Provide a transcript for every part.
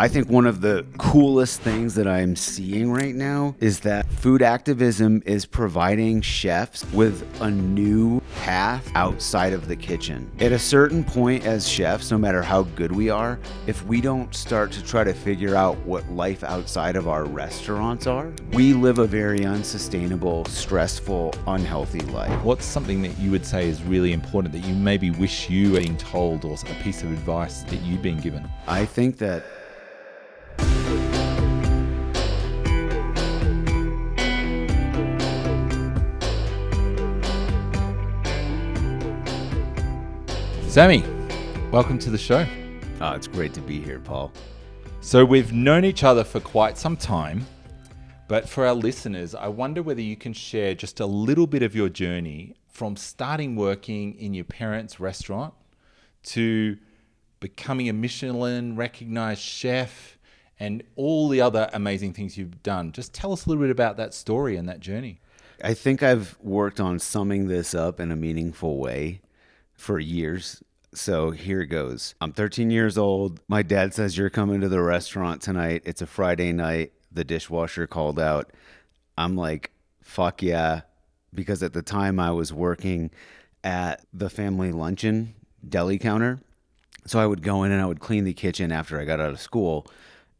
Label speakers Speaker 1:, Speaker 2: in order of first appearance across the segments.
Speaker 1: I think one of the coolest things that I'm seeing right now is that food activism is providing chefs with a new path outside of the kitchen. At a certain point as chefs, no matter how good we are, if we don't start to try to figure out what life outside of our restaurants are, we live a very unsustainable, stressful, unhealthy life.
Speaker 2: What's something that you would say is really important that you maybe wish you were being told, or a piece of advice that you've been given?
Speaker 1: I think that
Speaker 2: Sammy, welcome to the show.
Speaker 1: it's great to be here, Paul.
Speaker 2: So we've known each other for quite some time, but for our listeners, I wonder whether you can share just a little bit of your journey from starting working in your parents' restaurant to becoming a Michelin-recognised chef and all the other amazing things you've done. Just tell us a little bit about that story and that journey.
Speaker 1: I think I've worked on summing this up in a meaningful way for years. So here it goes. I'm 13 years old. My dad says, "You're coming to the restaurant tonight. It's a Friday night." The dishwasher called out. I'm like, fuck yeah. Because at the time I was working at the family luncheon deli counter. So I would go in and I would clean the kitchen after I got out of school,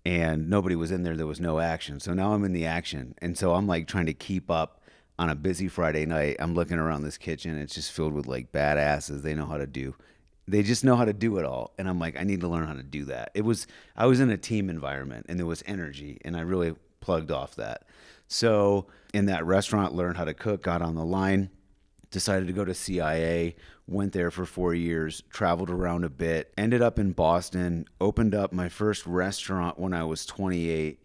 Speaker 1: and nobody was in there. There was no action. So now I'm in the action. And so I'm like trying to keep up on a busy Friday night. I'm looking around this kitchen. It's just filled with like badasses. They just know how to do it all. And I'm like, I need to learn how to do that. I was in a team environment and there was energy, and I really plugged off that. So in that restaurant, learned how to cook, got on the line, decided to go to CIA, went there for 4 years, traveled around a bit, ended up in Boston, opened up my first restaurant when I was 28.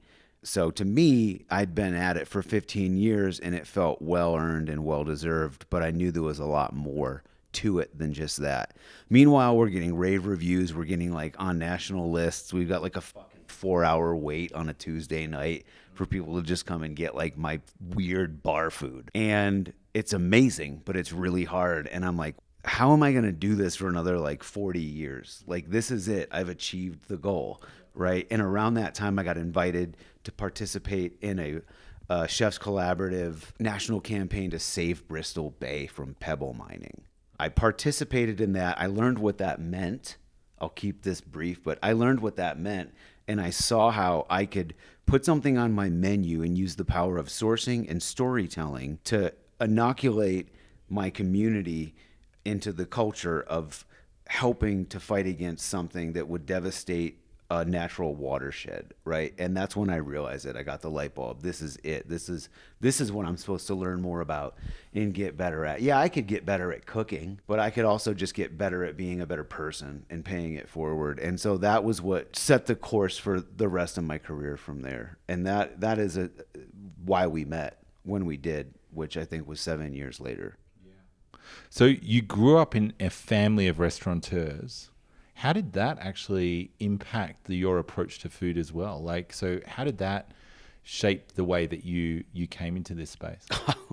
Speaker 1: So to me, I'd been at it for 15 years and it felt well-earned and well-deserved, but I knew there was a lot more to it than just that. Meanwhile, we're getting rave reviews. We're getting like on national lists. We've got like a fucking 4-hour wait on a Tuesday night for people to just come and get like my weird bar food. And it's amazing, but it's really hard. And I'm like, how am I going to do this for another like 40 years? Like, this is it. I've achieved the goal, right? And around that time, I got invited to participate in a Chefs Collaborative national campaign to save Bristol Bay from pebble mining. I participated in that. I learned what that meant. I'll keep this brief, but I learned what that meant, and I saw how I could put something on my menu and use the power of sourcing and storytelling to inoculate my community into the culture of helping to fight against something that would devastate a natural watershed, right? And that's when I realized it. I got the light bulb. This is it. This is what I'm supposed to learn more about and get better at. Yeah, I could get better at cooking, but I could also just get better at being a better person and paying it forward. And so that was what set the course for the rest of my career from there. And that is why we met when we did, which I think was 7 years later.
Speaker 2: Yeah. So you grew up in a family of restaurateurs. How did that actually impact your approach to food as well? Like, so how did that shape the way that you came into this space?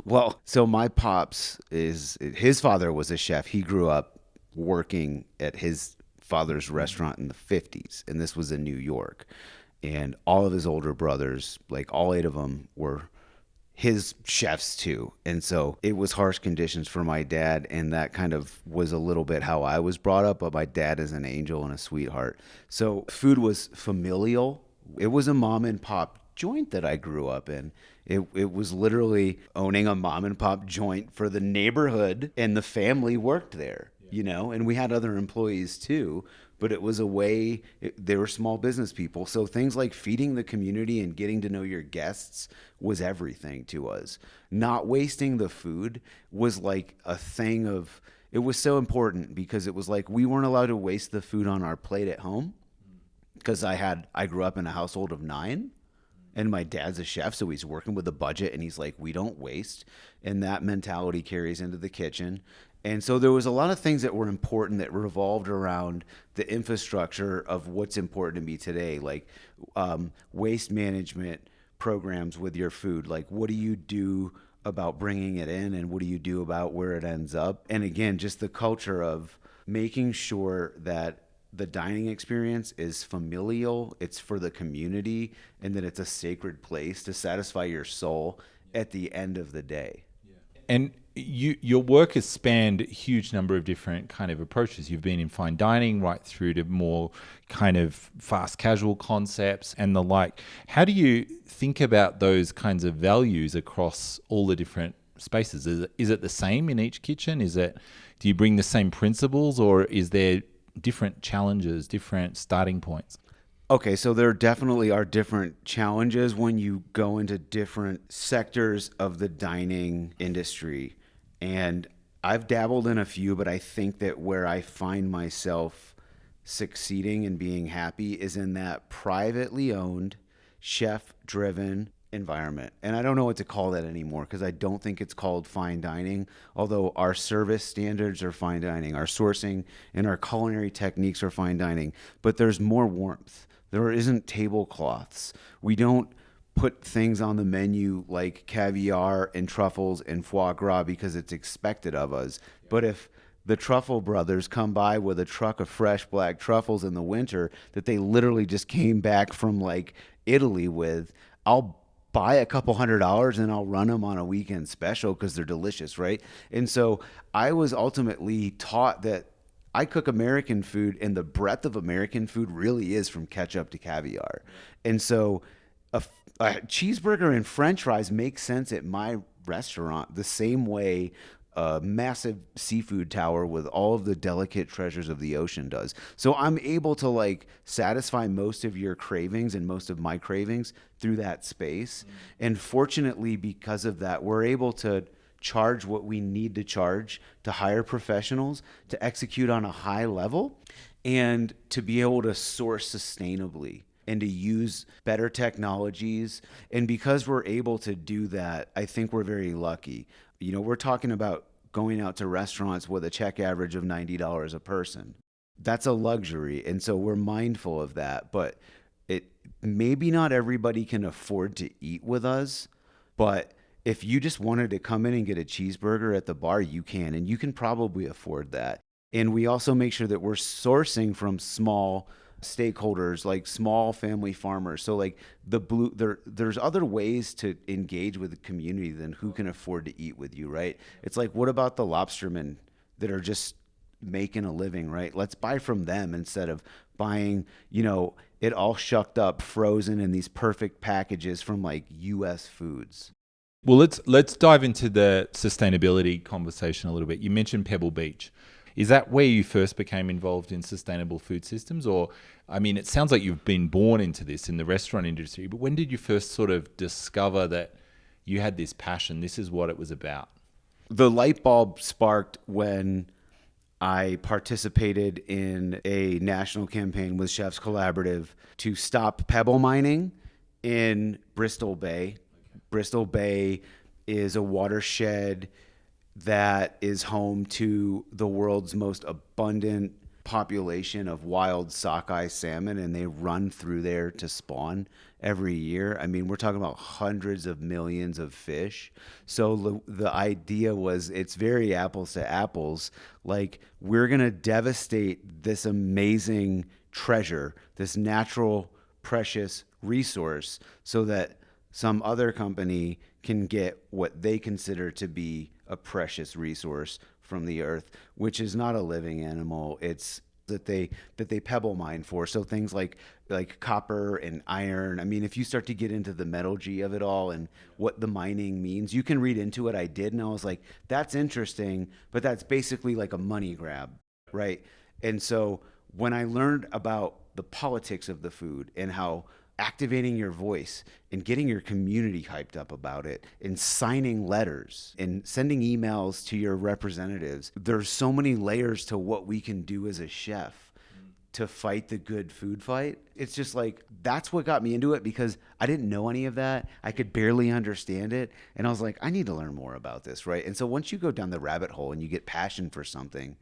Speaker 1: Well, so my pops his father was a chef. He grew up working at his father's restaurant in the 50s, and this was in New York. And all of his older brothers, like all 8 of them, were his chefs too. And so it was harsh conditions for my dad, and that kind of was a little bit how I was brought up, but my dad is an angel and a sweetheart. So food was familial. It was a mom and pop joint that I grew up in. It was literally owning a mom and pop joint for the neighborhood, and the family worked there, you know, and we had other employees too. But it was a way, they were small business people. So things like feeding the community and getting to know your guests was everything to us. Not wasting the food was like a thing of, it was so important because it was like we weren't allowed to waste the food on our plate at home. Because I grew up in a household of 9. And my dad's a chef, so he's working with a budget, and he's like, we don't waste. And that mentality carries into the kitchen. And so there was a lot of things that were important that revolved around the infrastructure of what's important to me today, like waste management programs with your food. Like, what do you do about bringing it in, and what do you do about where it ends up? And again, just the culture of making sure that the dining experience is familial, it's for the community, and that it's a sacred place to satisfy your soul at the end of the day.
Speaker 2: And your work has spanned a huge number of different kind of approaches. You've been in fine dining right through to more kind of fast casual concepts and the like. How do you think about those kinds of values across all the different spaces? Is it the same in each kitchen? Do you bring the same principles, or is there different challenges, different starting points?
Speaker 1: Okay, so there definitely are different challenges when you go into different sectors of the dining industry. And I've dabbled in a few, but I think that where I find myself succeeding and being happy is in that privately owned, chef driven environment. And I don't know what to call that anymore because I don't think it's called fine dining, although our service standards are fine dining, our sourcing and our culinary techniques are fine dining, but there's more warmth. There isn't tablecloths. We don't put things on the menu like caviar and truffles and foie gras because it's expected of us. But if the Truffle Brothers come by with a truck of fresh black truffles in the winter that they literally just came back from like Italy with, I'll buy a couple $100 and I'll run them on a weekend special because they're delicious, right? And so I was ultimately taught that I cook American food, and the breadth of American food really is from ketchup to caviar. And so a cheeseburger and French fries make sense at my restaurant the same way a massive seafood tower with all of the delicate treasures of the ocean does. So I'm able to like satisfy most of your cravings and most of my cravings through that space. And fortunately, because of that, we're able to charge what we need to charge to hire professionals to execute on a high level and to be able to source sustainably and to use better technologies. And because we're able to do that, I think we're very lucky. You know, we're talking about going out to restaurants with a check average of $90 a person. That's a luxury. And so we're mindful of that. But it maybe not everybody can afford to eat with us, but if you just wanted to come in and get a cheeseburger at the bar, you can, and you can probably afford that. And we also make sure that we're sourcing from small stakeholders, like small family farmers. So like there's other ways to engage with the community than who can afford to eat with you, right? It's like, what about the lobstermen that are just making a living, right? Let's buy from them instead of buying, it all shucked up, frozen in these perfect packages from like US foods.
Speaker 2: Well, let's dive into the sustainability conversation a little bit. You mentioned Pebble Beach. Is that where you first became involved in sustainable food systems? Or, I mean, it sounds like you've been born into this in the restaurant industry, but when did you first sort of discover that you had this passion, this is what it was about?
Speaker 1: The light bulb sparked when I participated in a national campaign with Chefs Collaborative to stop pebble mining in Bristol Bay. Bristol Bay is a watershed that is home to the world's most abundant population of wild sockeye salmon, and they run through there to spawn every year. I mean, we're talking about hundreds of millions of fish. So the idea was, it's very apples to apples. Like, we're going to devastate this amazing treasure, this natural, precious resource, so that some other company can get what they consider to be a precious resource from the earth, which is not a living animal. It's that they pebble mine for. So things like copper and iron. I mean, if you start to get into the metallurgy of it all and what the mining means, you can read into it. I did, and I was like, that's interesting, but that's basically like a money grab, right? And so when I learned about the politics of the food and how activating your voice and getting your community hyped up about it and signing letters and sending emails to your representatives, there's so many layers to what we can do as a chef to fight the good food fight. It's just like, that's what got me into it, because I didn't know any of that. I could barely understand it. And I was like, I need to learn more about this, right? And so once you go down the rabbit hole and you get passion for something,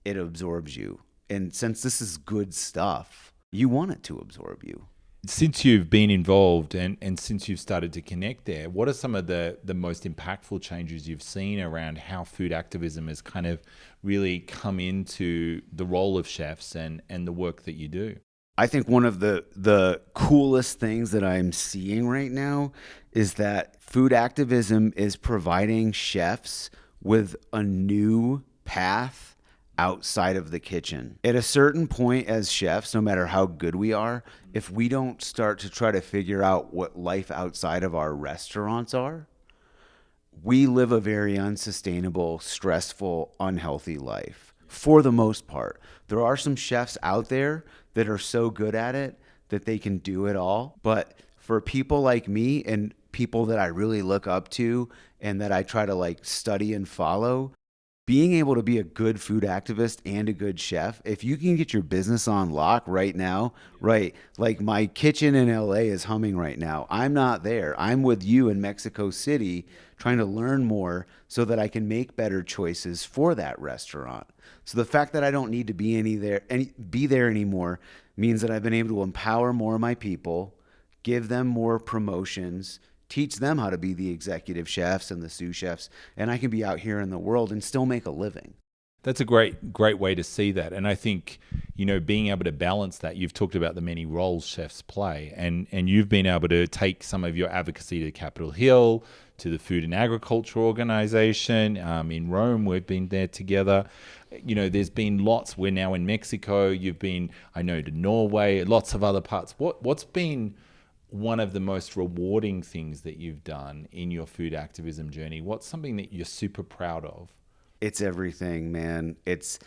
Speaker 1: it absorbs you. And since this is good stuff, you want it to absorb you.
Speaker 2: Since you've been involved and since you've started to connect there, what are some of the most impactful changes you've seen around how food activism has kind of really come into the role of chefs and the work that you do?
Speaker 1: I think one of the coolest things that I'm seeing right now is that food activism is providing chefs with a new path outside of the kitchen. At a certain point as chefs, no matter how good we are, if we don't start to try to figure out what life outside of our restaurants are, we live a very unsustainable, stressful, unhealthy life for the most part. There are some chefs out there that are so good at it that they can do it all. But for people like me and people that I really look up to and that I try to like study and follow, being able to be a good food activist and a good chef, if you can get your business on lock right now, right? Like my kitchen in LA is humming right now. I'm not there. I'm with you in Mexico City trying to learn more so that I can make better choices for that restaurant. So the fact that I don't need to be there anymore means that I've been able to empower more of my people, give them more promotions, teach them how to be the executive chefs and the sous chefs, and I can be out here in the world and still make a living.
Speaker 2: That's a great way to see that. And I think, being able to balance that, you've talked about the many roles chefs play, and you've been able to take some of your advocacy to Capitol Hill, to the Food and Agriculture Organization. In Rome, we've been there together. There's been lots. We're now in Mexico. You've been, I know, to Norway, lots of other parts. What's been one of the most rewarding things that you've done in your food activism journey? What's something that you're super proud of?
Speaker 1: It's everything, man. It's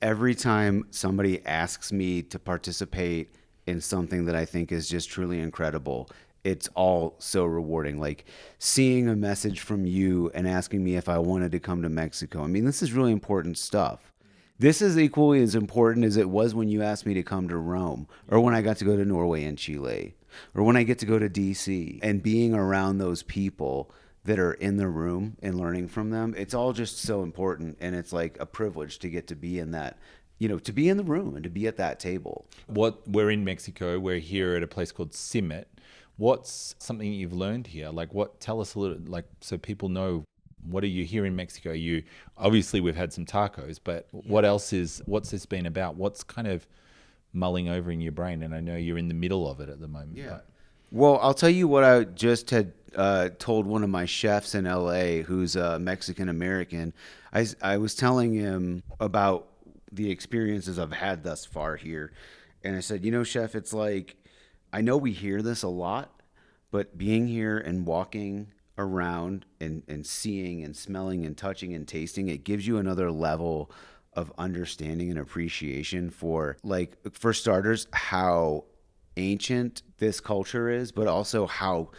Speaker 1: every time somebody asks me to participate in something that I think is just truly incredible. It's all so rewarding. Like seeing a message from you and asking me if I wanted to come to Mexico. I mean, this is really important stuff. This is equally as important as it was when you asked me to come to Rome, or when I got to go to Norway and Chile, or when I get to go to DC, and being around those people that are in the room and learning from them. It's all just so important. And it's like a privilege to get to be in that, to be in the room and to be at that table.
Speaker 2: We're in Mexico. We're here at a place called Cimet. What's something you've learned here? Tell us a little, so people know, what are you here in Mexico? Obviously we've had some tacos, but what's this been about? What's kind of mulling over in your brain? And I know you're in the middle of it at the moment.
Speaker 1: Yeah. Well, I'll tell you what I just had told one of my chefs in LA who's Mexican American. I was telling him about the experiences I've had thus far here. And I said, chef, it's like, I know we hear this a lot, but being here and walking around and seeing and smelling and touching and tasting, it gives you another level of understanding and appreciation for starters, how ancient this culture is, but also how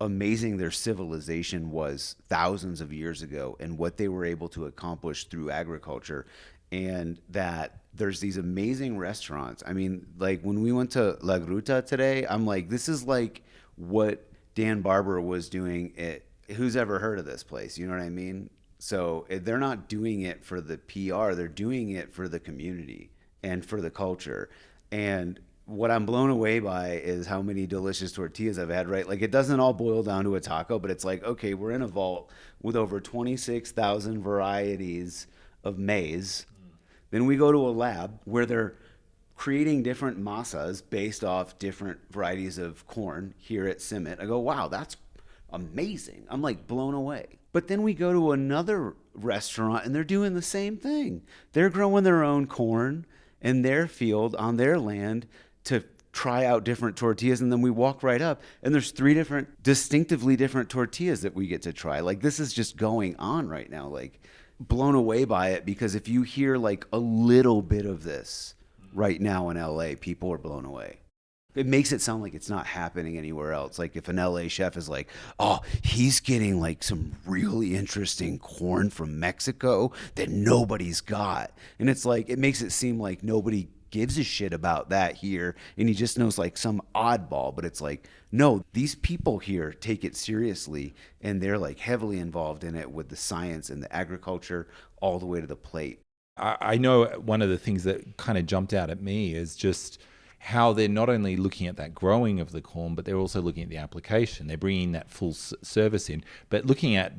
Speaker 1: amazing their civilization was thousands of years ago and what they were able to accomplish through agriculture. And that there's these amazing restaurants. I mean, like when we went to La Gruta today, I'm like, this is like what Dan Barber was doing. Who's ever heard of this place? You know what I mean? So they're not doing it for the PR. They're doing it for the community and for the culture. And what I'm blown away by is how many delicious tortillas I've had, right? Like it doesn't all boil down to a taco, but it's like, okay, we're in a vault with over 26,000 varieties of maize. Then we go to a lab where they're creating different masas based off different varieties of corn here at Cimet. I go, wow, that's amazing. I'm like blown away. But then we go to another restaurant and they're doing the same thing. They're growing their own corn in their field on their land to try out different tortillas. And then we walk right up and there's 3 different, distinctively different tortillas that we get to try. Like this is just going on right now. Like blown away by it, because if you hear like a little bit of this right now in LA, people are blown away. It makes it sound like it's not happening anywhere else. Like if an LA chef is like, oh, he's getting like some really interesting corn from Mexico that nobody's got. And it's like, it makes it seem like nobody gives a shit about that here. And he just knows like some oddball, but it's like, no, these people here take it seriously and they're like heavily involved in it with the science and the agriculture all the way to the plate.
Speaker 2: I know one of the things that kind of jumped out at me is just how they're not only looking at that growing of the corn, but they're also looking at the application. They're bringing that full service in, but looking at,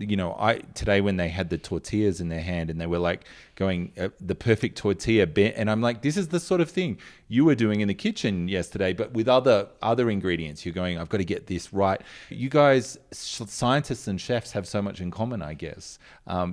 Speaker 2: today when they had the tortillas in their hand and they were like going the perfect tortilla bent, and I'm like, this is the sort of thing you were doing in the kitchen yesterday, but with other ingredients. You're going, I've got to get this right. You guys, scientists and chefs, have so much in common, I guess,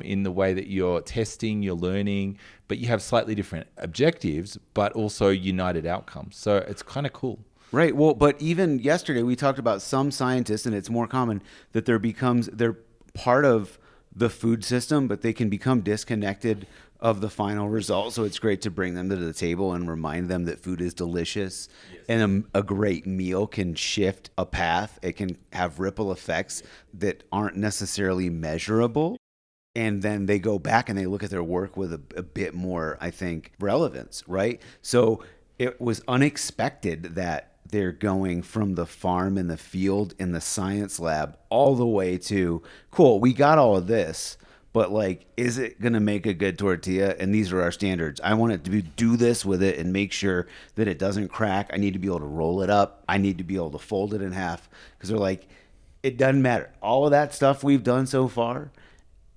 Speaker 2: in the way that you're testing, you're learning, but you have slightly different objectives, but also united outcomes. So it's kind of cool.
Speaker 1: Right. Well, but even yesterday we talked about some scientists, and it's more common that they're part of the food system, but they can become disconnected of the final result. So it's great to bring them to the table and remind them that food is delicious. Yes. And a great meal can shift a path. It can have ripple effects that aren't necessarily measurable. And then they go back and they look at their work with a bit more, I think, relevance, right? So it was unexpected that they're going from the farm and the field in the science lab all the way to, cool, we got all of this, but like, is it going to make a good tortilla? And these are our standards. I want it to do this with it and make sure that it doesn't crack. I need to be able to roll it up. I need to be able to fold it in half, because they're like, it doesn't matter. All of that stuff we've done so far,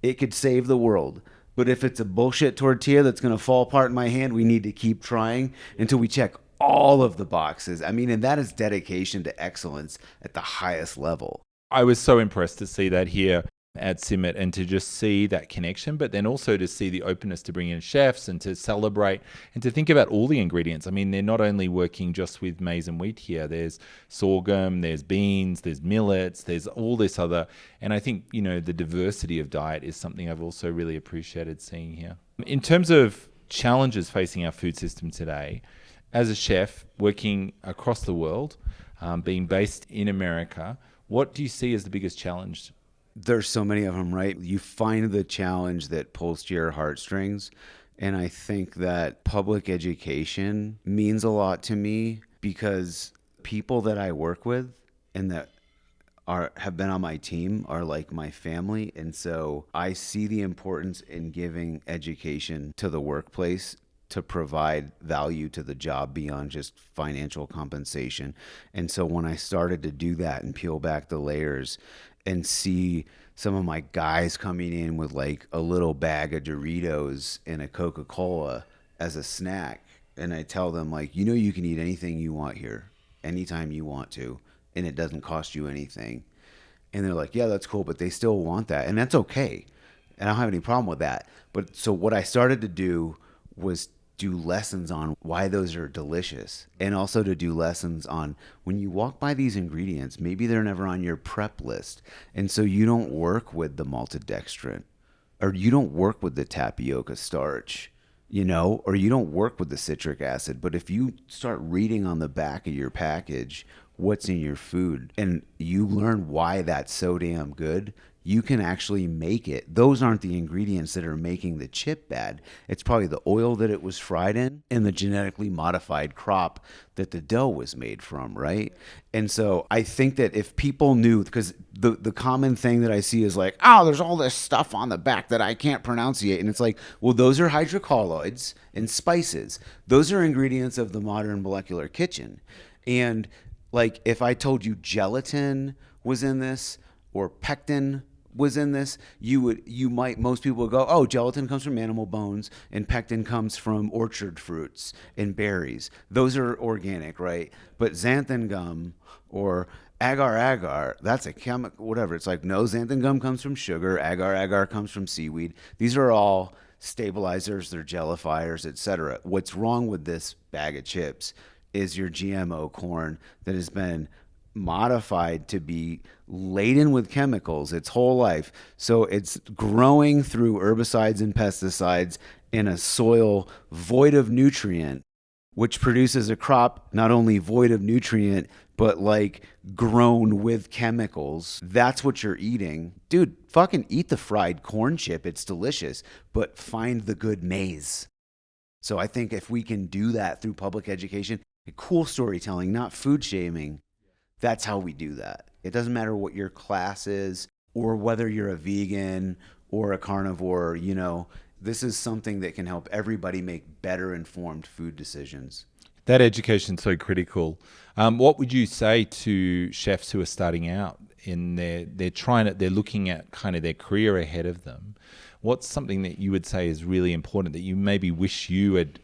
Speaker 1: it could save the world. But if it's a bullshit tortilla that's going to fall apart in my hand, we need to keep trying until we check all of the boxes. I mean, and that is dedication to excellence at the highest level.
Speaker 2: I was so impressed to see that here at Simit, and to just see that connection, but then also to see the openness to bring in chefs and to celebrate and to think about all the ingredients. I mean, they're not only working just with maize and wheat here. There's sorghum, there's beans, there's millets, there's all this other. And I think, the diversity of diet is something I've also really appreciated seeing here. In terms of challenges facing our food system today, as a chef working across the world, being based in America, what do you see as the biggest challenge?
Speaker 1: There's so many of them, right? You find the challenge that pulls to your heartstrings. And I think that public education means a lot to me, because people that I work with and that have been on my team are like my family. And so I see the importance in giving education to the workplace to provide value to the job beyond just financial compensation. And so when I started to do that and peel back the layers and see some of my guys coming in with like a little bag of Doritos and a Coca-Cola as a snack, and I tell them, like, you can eat anything you want here, anytime you want to, and it doesn't cost you anything. And they're like, yeah, that's cool, but they still want that, and that's okay. And I don't have any problem with that. But so what I started to do was do lessons on why those are delicious, and also to do lessons on when you walk by these ingredients, maybe they're never on your prep list. And so you don't work with the maltodextrin, or you don't work with the tapioca starch, or you don't work with the citric acid. But if you start reading on the back of your package what's in your food and you learn why that's so damn good, you can actually make it. Those aren't the ingredients that are making the chip bad. It's probably the oil that it was fried in and the genetically modified crop that the dough was made from, right? And so I think that if people knew, because the common thing that I see is like, oh, there's all this stuff on the back that I can't pronunciate. And it's like, well, those are hydrocolloids and spices. Those are ingredients of the modern molecular kitchen. And like, if I told you gelatin was in this or pectin was in this, most people would go, oh, gelatin comes from animal bones and pectin comes from orchard fruits and berries. Those are organic, right? But xanthan gum or agar, that's a chemical, whatever. It's like, no, xanthan gum comes from sugar, agar comes from seaweed. These are all stabilizers, they're jellifiers, etc. What's wrong with this bag of chips is your GMO corn that has been modified to be laden with chemicals its whole life. So it's growing through herbicides and pesticides in a soil void of nutrient, which produces a crop not only void of nutrient, but like grown with chemicals. That's what you're eating. Dude, fucking eat the fried corn chip. It's delicious, but find the good maize. So I think if we can do that through public education, cool storytelling, not food shaming, that's how we do that. It doesn't matter what your class is or whether you're a vegan or a carnivore, this is something that can help everybody make better informed food decisions.
Speaker 2: That education's so critical. What would you say to chefs who are starting out in they're looking at kind of their career ahead of them? What's something that you would say is really important that you maybe wish you had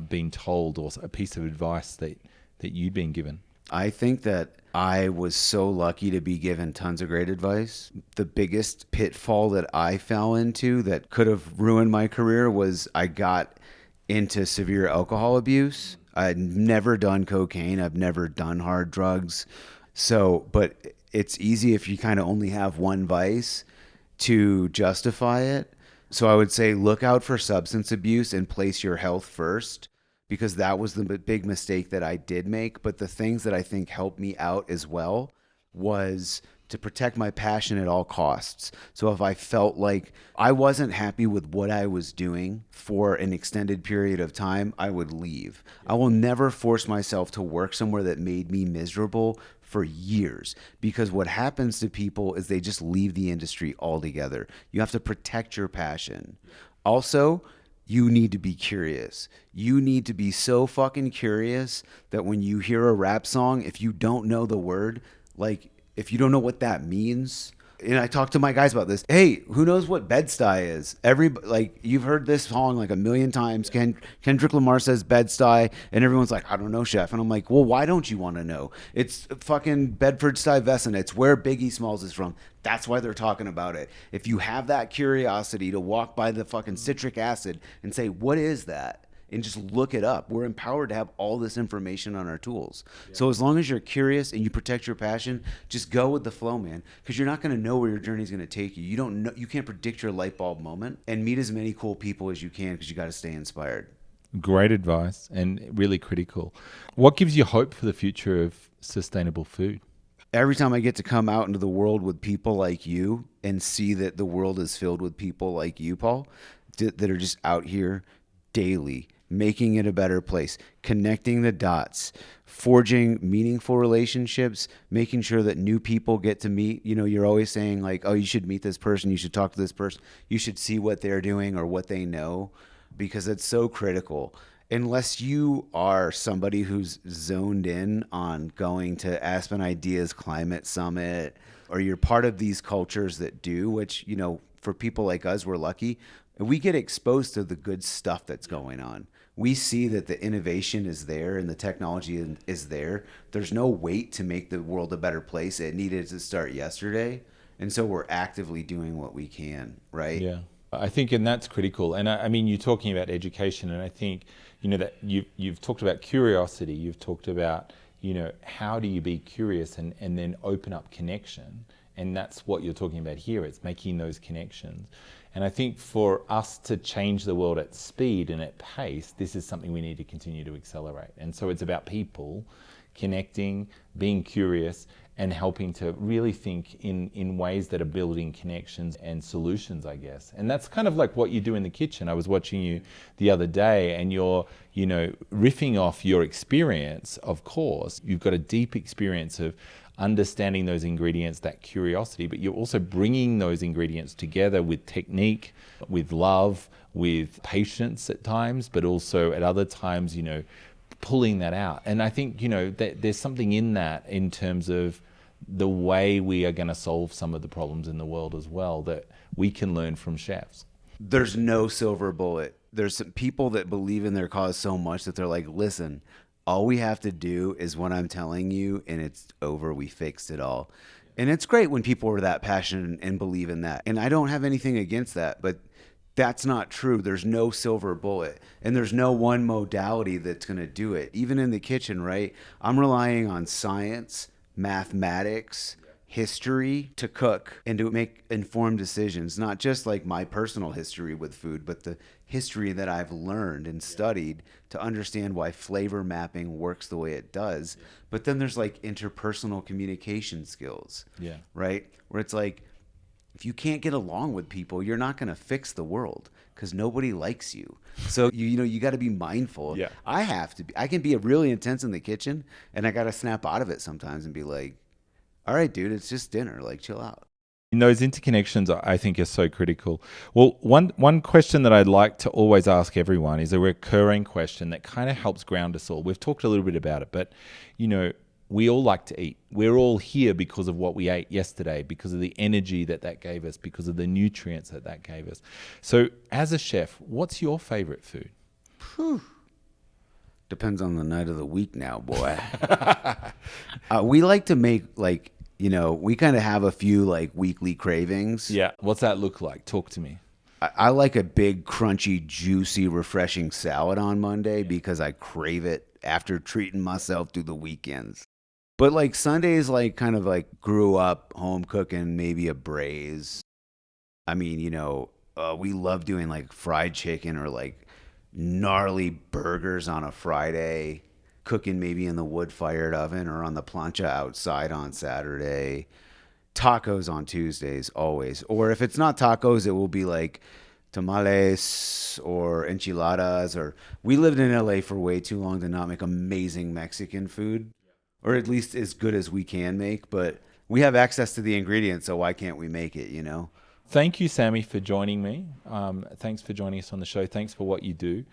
Speaker 2: been told, or a piece of advice that you'd been given?
Speaker 1: I think that I was so lucky to be given tons of great advice. The biggest pitfall that I fell into that could have ruined my career was I got into severe alcohol abuse. I'd never done cocaine. I've never done hard drugs. So, but it's easy if you kind of only have one vice to justify it. So I would say look out for substance abuse and place your health first, because that was the big mistake that I did make. But the things that I think helped me out as well was to protect my passion at all costs. So if I felt like I wasn't happy with what I was doing for an extended period of time, I would leave. I will never force myself to work somewhere that made me miserable for years, because what happens to people is they just leave the industry altogether. You have to protect your passion. Also, you need to be curious. You need to be so fucking curious that when you hear a rap song, if you don't know the word, like if you don't know what that means, and I talk to my guys about this. Hey, who knows what Bed-Stuy is? Like you've heard this song like a million times. Kendrick Lamar says Bed-Stuy, and everyone's like, I don't know, chef. And I'm like, well, why don't you want to know? It's fucking Bedford-Stuyvesant. It's where Biggie Smalls is from. That's why they're talking about it. If you have that curiosity to walk by the fucking citric acid and say, what is that? And just look it up. We're empowered to have all this information on our tools. Yeah. So as long as you're curious and you protect your passion, just go with the flow, man. Because you're not going to know where your journey is going to take you. You don't know. You can't predict your light bulb moment. And meet as many cool people as you can, because you got to stay inspired.
Speaker 2: Great advice, and really critical. What gives you hope for the future of sustainable food?
Speaker 1: Every time I get to come out into the world with people like you and see that the world is filled with people like you, Paul, that are just out here daily, making it a better place, connecting the dots, forging meaningful relationships, making sure that new people get to meet. You know, you're always saying like, oh, you should meet this person, you should talk to this person, you should see what they're doing or what they know, because it's so critical. Unless you are somebody who's zoned in on going to Aspen Ideas Climate Summit, or you're part of these cultures that do, which, you know, for people like us, we're lucky. We get exposed to the good stuff that's going on. We see that the innovation is there and the technology is there. There's no wait to make the world a better place. It needed to start yesterday. And so we're actively doing what we can, right?
Speaker 2: Yeah, I think, and that's critical. And I mean, you're talking about education, and I think, you know, that you've talked about curiosity. You've talked about, you know, how do you be curious and then open up connection? And that's what you're talking about here. It's making those connections. And I think for us to change the world at speed and at pace, this is something we need to continue to accelerate. And so it's about people connecting, being curious, and helping to really think in ways that are building connections and solutions, I guess. And that's kind of like what you do in the kitchen. I was watching you the other day, and you're, you know, riffing off your experience, of course. You've got a deep experience of understanding those ingredients, that curiosity, but you're also bringing those ingredients together with technique, with love, with patience at times, but also at other times, you know, pulling that out. And I think, you know, that there's something in that in terms of the way we are going to solve some of the problems in the world as well, that we can learn from chefs.
Speaker 1: There's no silver bullet. There's some people that believe in their cause so much that they're like, listen, all we have to do is what I'm telling you, and it's over. We fixed it all. And it's great when people are that passionate and believe in that. And I don't have anything against that, but that's not true. There's no silver bullet, and there's no one modality that's going to do it. Even in the kitchen, right? I'm relying on science, mathematics, history to cook and to make informed decisions, not just like my personal history with food, but the history that I've learned and studied to understand why flavor mapping works the way it does. But then there's like interpersonal communication skills, right? Where it's like, if you can't get along with people, you're not going to fix the world because nobody likes you. So, you know, you got to be mindful.
Speaker 2: Yeah.
Speaker 1: I can be really intense in the kitchen, and I got to snap out of it sometimes and be like, all right, dude, it's just dinner. Like, chill out.
Speaker 2: And those interconnections, I think, are so critical. Well, one question that I'd like to always ask everyone is a recurring question that kind of helps ground us all. We've talked a little bit about it, but, we all like to eat. We're all here because of what we ate yesterday, because of the energy that gave us, because of the nutrients that gave us. So as a chef, what's your favorite food?
Speaker 1: Depends on the night of the week now, boy. We like to make we kind of have a few weekly cravings.
Speaker 2: Yeah. What's that look like? Talk to me.
Speaker 1: I like a big, crunchy, juicy, refreshing salad on Monday because I crave it after treating myself through the weekends. But Sundays, grew up home cooking maybe a braise. I mean, we love doing fried chicken or gnarly burgers on a Friday, cooking maybe in the wood-fired oven or on the plancha outside on Saturday. Tacos on Tuesdays, always. Or if it's not tacos, it will be tamales or enchiladas. Or we lived in LA for way too long to not make amazing Mexican food, or at least as good as we can make. But we have access to the ingredients, so why can't we make it,
Speaker 2: Thank you, Sammy, for joining me. Thanks for joining us on the show. Thanks for what you do.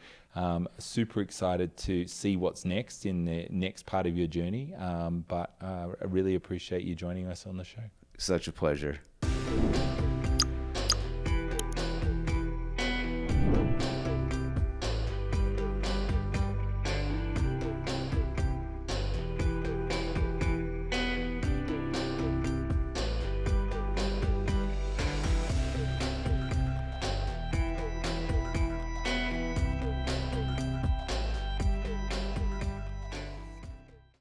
Speaker 2: Super excited to see what's next in the next part of your journey. But I really appreciate you joining us on the show.
Speaker 1: Such a pleasure.